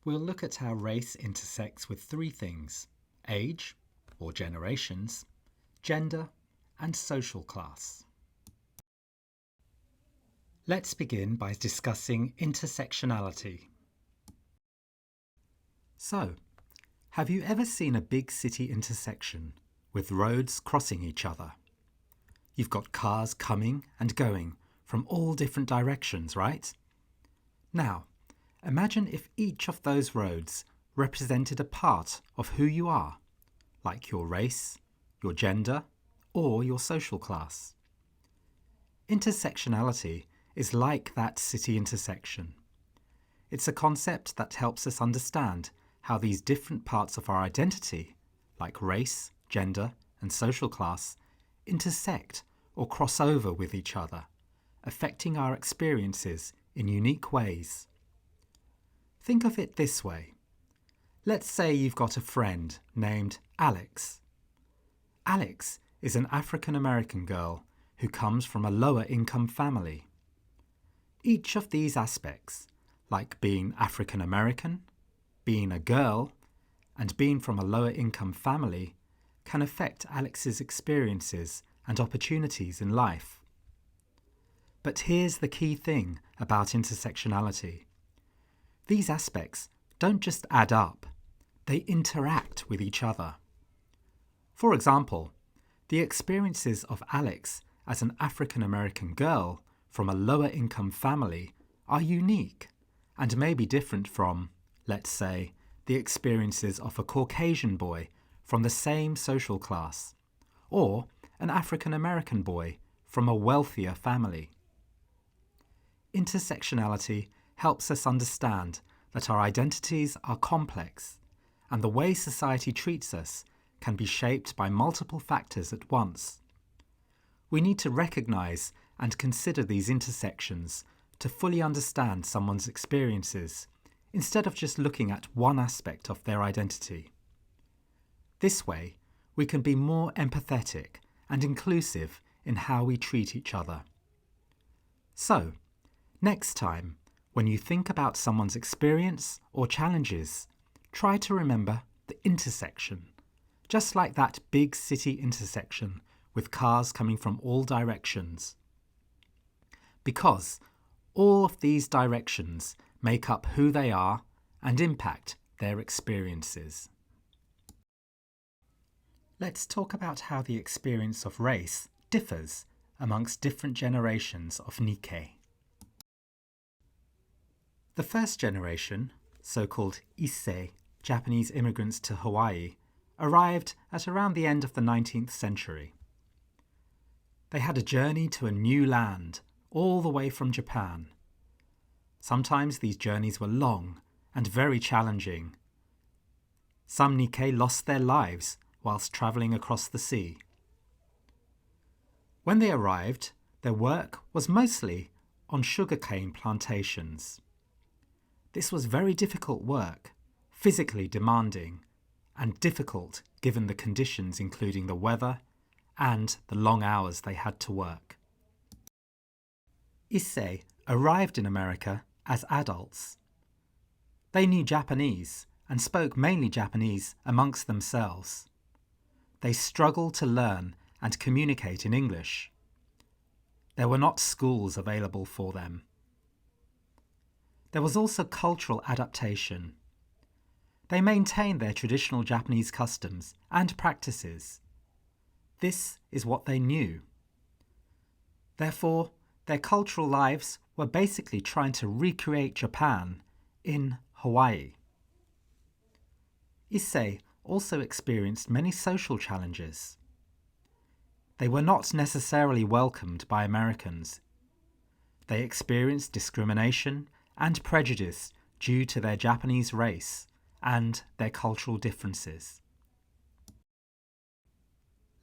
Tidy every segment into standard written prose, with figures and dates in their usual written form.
We'll look at how race intersects with three things: age, or generations, gender, and social class. Let's begin by discussing intersectionality. So, have you ever seen a big city intersection with roads crossing each other? You've got cars coming and going from all different directions, right? Now, imagine if each of those roads represented a part of who you are, like your race, your gender, or your social class. Intersectionality is like that city intersection. It's a concept that helps us understand how these different parts of our identity, like race, gender, and social class, intersect or cross over with each other, affecting our experiences in unique ways. Think of it this way. Let's say you've got a friend named Alex. Alex is an African American girl who comes from a lower income family. Each of these aspects, like being African American, being a girl, and being from a lower income family, can affect Alex's experiences and opportunities in life. But here's the key thing about intersectionality. These aspects don't just add up, they interact with each other. For example, the experiences of Alex as an African American girl from a lower income family are unique and may be different from, let's say, the experiences of a Caucasian boy from the same social class, or an African American boy from a wealthier family. Intersectionality helps us understand that our identities are complex, and the way society treats us can be shaped by multiple factors at once. We need to recognize and consider these intersections to fully understand someone's experiences, instead of just looking at one aspect of their identity. This way, we can be more empathetic and inclusive in how we treat each other. So, next time, when you think about someone's experience or challenges, try to remember the intersection, just like that big city intersection with cars coming from all directions. Because all of these directions make up who they are and impact their experiences. Let's talk about how the experience of race differs amongst different generations of Nikkei. The first generation, so-called Issei, Japanese immigrants to Hawaii, arrived at around the end of the 19th century. They had a journey to a new land, all the way from Japan. Sometimes these journeys were long and very challenging. Some Nikkei lost their lives whilst travelling across the sea. When they arrived, their work was mostly on sugarcane plantations. This was very difficult work, physically demanding, and difficult given the conditions including the weather and the long hours they had to work. Issei arrived in America as adults. They knew Japanese and spoke mainly Japanese amongst themselves. They struggled to learn and communicate in English. There were not schools available for them. There was also cultural adaptation. They maintained their traditional Japanese customs and practices. This is what they knew. Therefore, their cultural lives were basically trying to recreate Japan in Hawaii. Issei also experienced many social challenges. They were not necessarily welcomed by Americans. They experienced discrimination and prejudice due to their Japanese race and their cultural differences.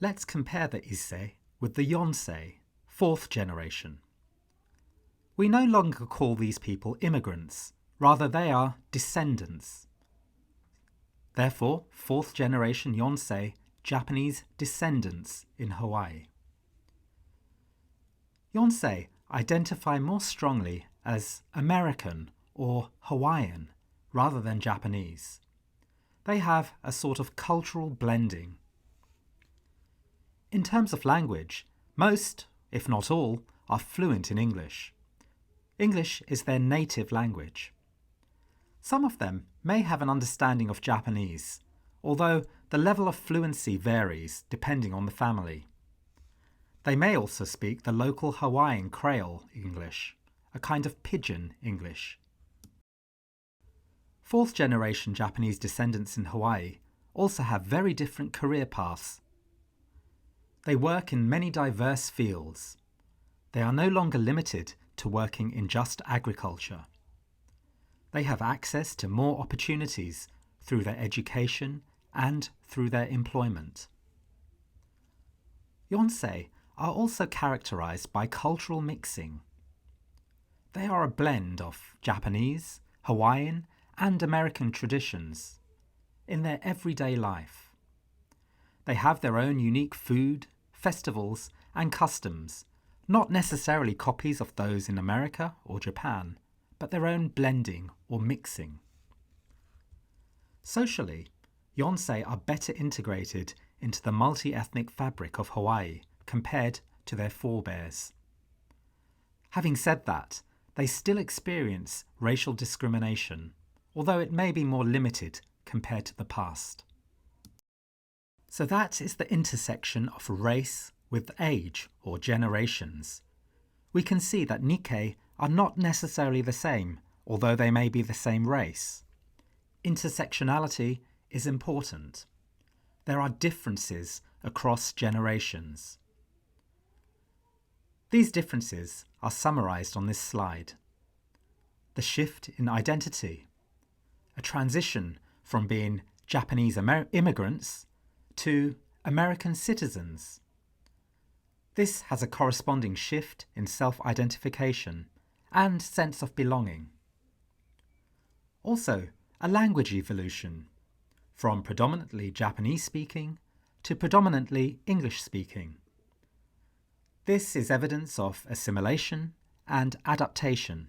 Let's compare the Issei with the Yonsei, fourth generation. We no longer call these people immigrants, rather they are descendants. Therefore, fourth generation Yonsei, Japanese descendants in Hawaii. Yonsei identify more strongly as American or Hawaiian rather than Japanese. They have a sort of cultural blending. In terms of language, most, if not all, are fluent in English. English is their native language. Some of them may have an understanding of Japanese, although the level of fluency varies depending on the family. They may also speak the local Hawaiian Creole English, a kind of pidgin English. Fourth-generation Japanese descendants in Hawaii also have very different career paths. They work in many diverse fields. They are no longer limited to working in just agriculture. They have access to more opportunities through their education and through their employment. Yonsei are also characterized by cultural mixing. They are a blend of Japanese, Hawaiian, and American traditions in their everyday life. They have their own unique food, festivals, and customs, not necessarily copies of those in America or Japan, but their own blending or mixing. Socially, Yonsei are better integrated into the multi-ethnic fabric of Hawaii compared to their forebears. Having said that, they still experience racial discrimination, although it may be more limited compared to the past. So that is the intersection of race with age or generations. We can see that Nikkei are not necessarily the same, although they may be the same race. Intersectionality is important. There are differences across generations. These differences are summarized on this slide. The shift in identity, a transition from being Japanese immigrants to American citizens. This has a corresponding shift in self-identification and sense of belonging. Also, a language evolution, from predominantly Japanese-speaking to predominantly English-speaking. This is evidence of assimilation and adaptation.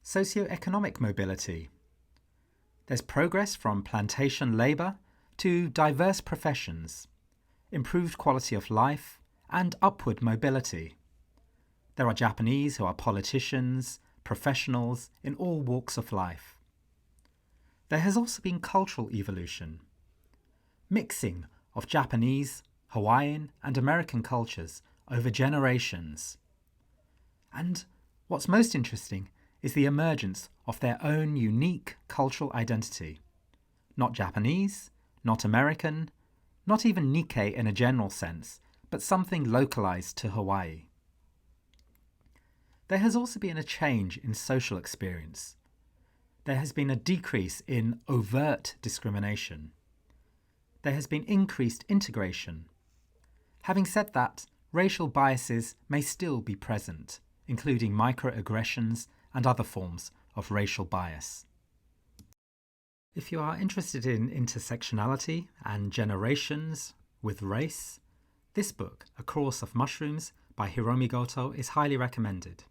Socioeconomic mobility. There's progress from plantation labour to diverse professions, improved quality of life, and upward mobility. There are Japanese who are politicians, professionals in all walks of life. There has also been cultural evolution, mixing of Japanese, Hawaiian, and American cultures over generations. And what's most interesting is the emergence of their own unique cultural identity. Not Japanese, not American, not even Nikkei in a general sense, but something localized to Hawaii. There has also been a change in social experience. There has been a decrease in overt discrimination. There has been increased integration. Having said that, racial biases may still be present, including microaggressions and other forms of racial bias. If you are interested in intersectionality and generations with race, this book, A Course of Mushrooms by Hiromi Goto, is highly recommended.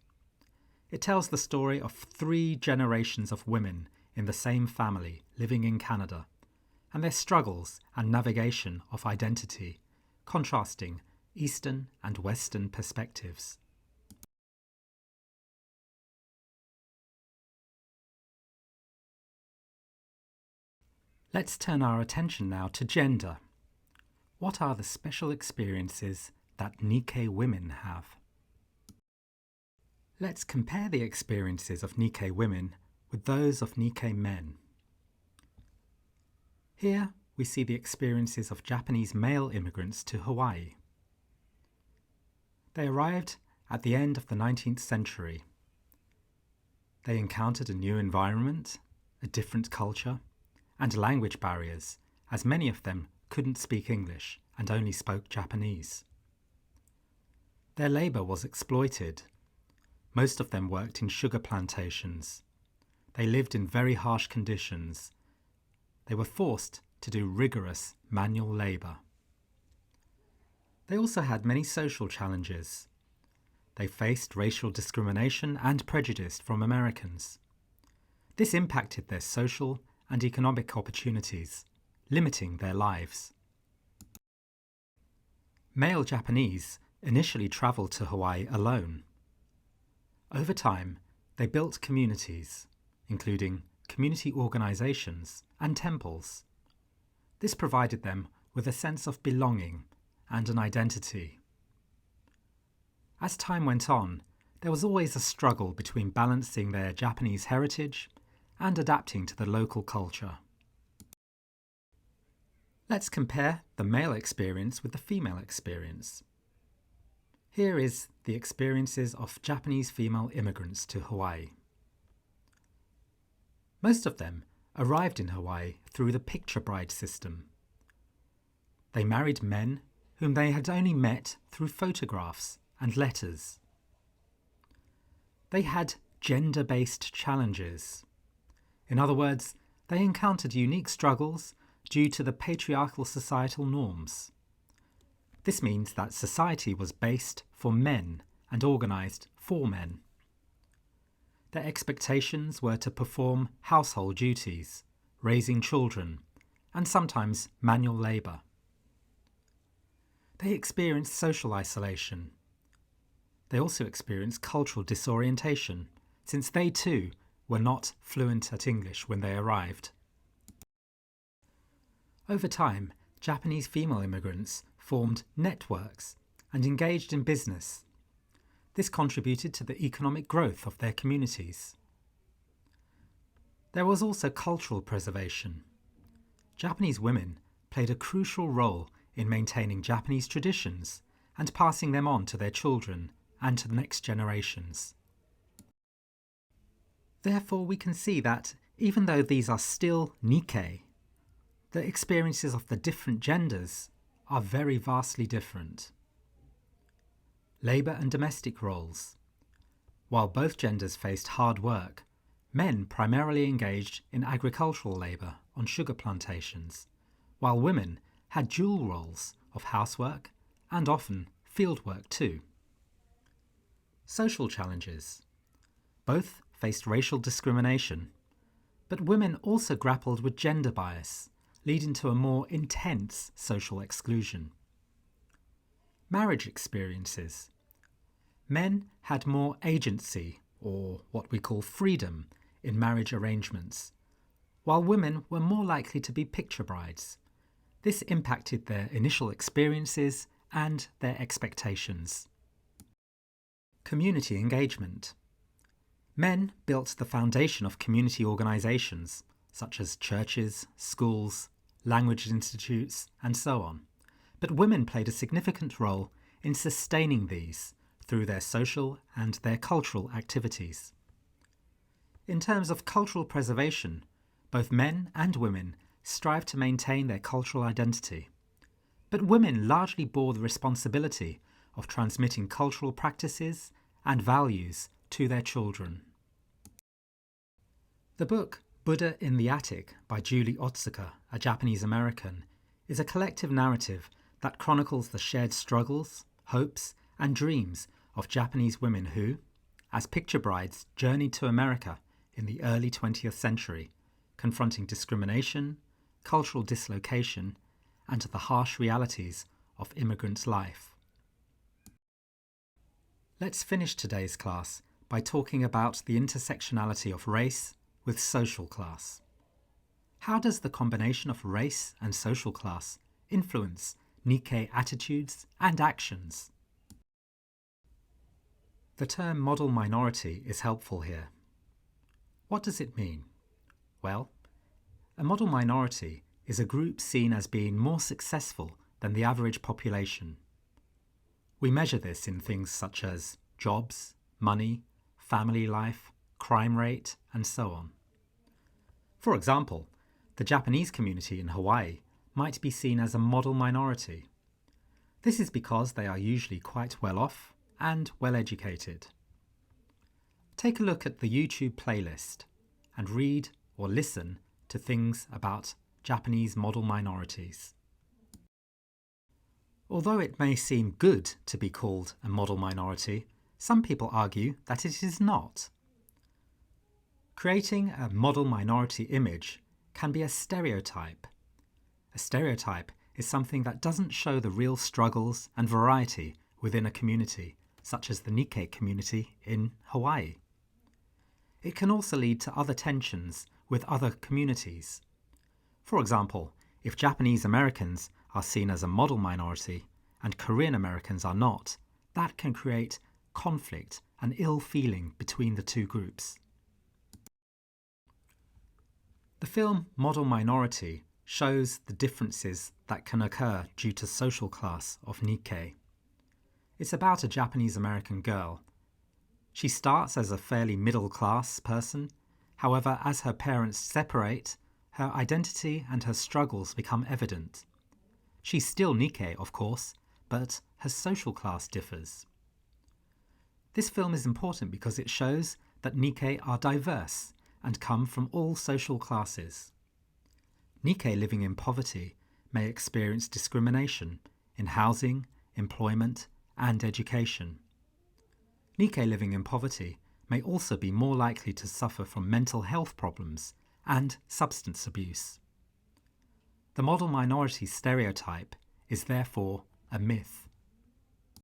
It tells the story of 3 generations of women in the same family living in Canada, and their struggles and navigation of identity, contrasting Eastern and Western perspectives. Let's turn our attention now to gender. What are the special experiences that Nikkei women have? Let's compare the experiences of Nikkei women with those of Nikkei men. Here we see the experiences of Japanese male immigrants to Hawaii. They arrived at the end of the 19th century. They encountered a new environment, a different culture, and language barriers, as many of them couldn't speak English and only spoke Japanese. Their labour was exploited. Most of them worked in sugar plantations. They lived in very harsh conditions. They were forced to do rigorous manual labour. They also had many social challenges. They faced racial discrimination and prejudice from Americans. This impacted their social and economic opportunities, limiting their lives. Male Japanese initially travelled to Hawaii alone. Over time, they built communities, including community organisations and temples. This provided them with a sense of belonging and an identity. As time went on, there was always a struggle between balancing their Japanese heritage and adapting to the local culture. Let's compare the male experience with the female experience. Here is the experiences of Japanese female immigrants to Hawaii. Most of them arrived in Hawaii through the picture bride system. They married men whom they had only met through photographs and letters. They had gender-based challenges. In other words, they encountered unique struggles due to the patriarchal societal norms. This means that society was based for men and organised for men. Their expectations were to perform household duties, raising children, and sometimes manual labour. They experienced social isolation. They also experienced cultural disorientation, since they too were not fluent at English when they arrived. Over time, Japanese female immigrants formed networks and engaged in business. This contributed to the economic growth of their communities. There was also cultural preservation. Japanese women played a crucial role in maintaining Japanese traditions and passing them on to their children and to the next generations. Therefore, we can see that even though these are still Nikkei, the experiences of the different genders are very vastly different. Labour and domestic roles. While both genders faced hard work, men primarily engaged in agricultural labour on sugar plantations, while women had dual roles of housework and often fieldwork too. Social challenges. Both faced racial discrimination, but women also grappled with gender bias, leading to a more intense social exclusion. Marriage experiences. Men had more agency, or what we call freedom, in marriage arrangements, while women were more likely to be picture brides. This impacted their initial experiences and their expectations. Community engagement. Men built the foundation of community organisations, such as churches, schools, language institutes, and so on. But women played a significant role in sustaining these through their social and their cultural activities. In terms of cultural preservation, both men and women strived to maintain their cultural identity, but women largely bore the responsibility of transmitting cultural practices and values to their children. The book Buddha in the Attic by Julie Otsuka, a Japanese American, is a collective narrative that chronicles the shared struggles, hopes, and dreams of Japanese women who, as picture brides, journeyed to America in the early 20th century, confronting discrimination, cultural dislocation, and the harsh realities of immigrant life. Let's finish today's class by talking about the intersectionality of race with social class. How does the combination of race and social class influence Nikkei attitudes and actions? The term model minority is helpful here. What does it mean? Well, a model minority is a group seen as being more successful than the average population. We measure this in things such as jobs, money, family life, crime rate, and so on. For example, the Japanese community in Hawaii might be seen as a model minority. This is because they are usually quite well off and well educated. Take a look at the YouTube playlist and read or listen to things about Japanese model minorities. Although it may seem good to be called a model minority, some people argue that it is not. Creating a model minority image can be a stereotype. A stereotype is something that doesn't show the real struggles and variety within a community, such as the Nikkei community in Hawaii. It can also lead to other tensions with other communities. For example, if Japanese Americans are seen as a model minority and Korean Americans are not, that can create conflict and ill feeling between the two groups. The film Model Minority shows the differences that can occur due to social class of Nikkei. It's about a Japanese American girl. She starts as a fairly middle-class person. However, as her parents separate, her identity and her struggles become evident. She's still Nikkei, of course, but her social class differs. This film is important because it shows that Nikkei are diverse and come from all social classes. Nikkei living in poverty may experience discrimination in housing, employment, and education. Nikkei living in poverty may also be more likely to suffer from mental health problems and substance abuse. The model minority stereotype is therefore a myth.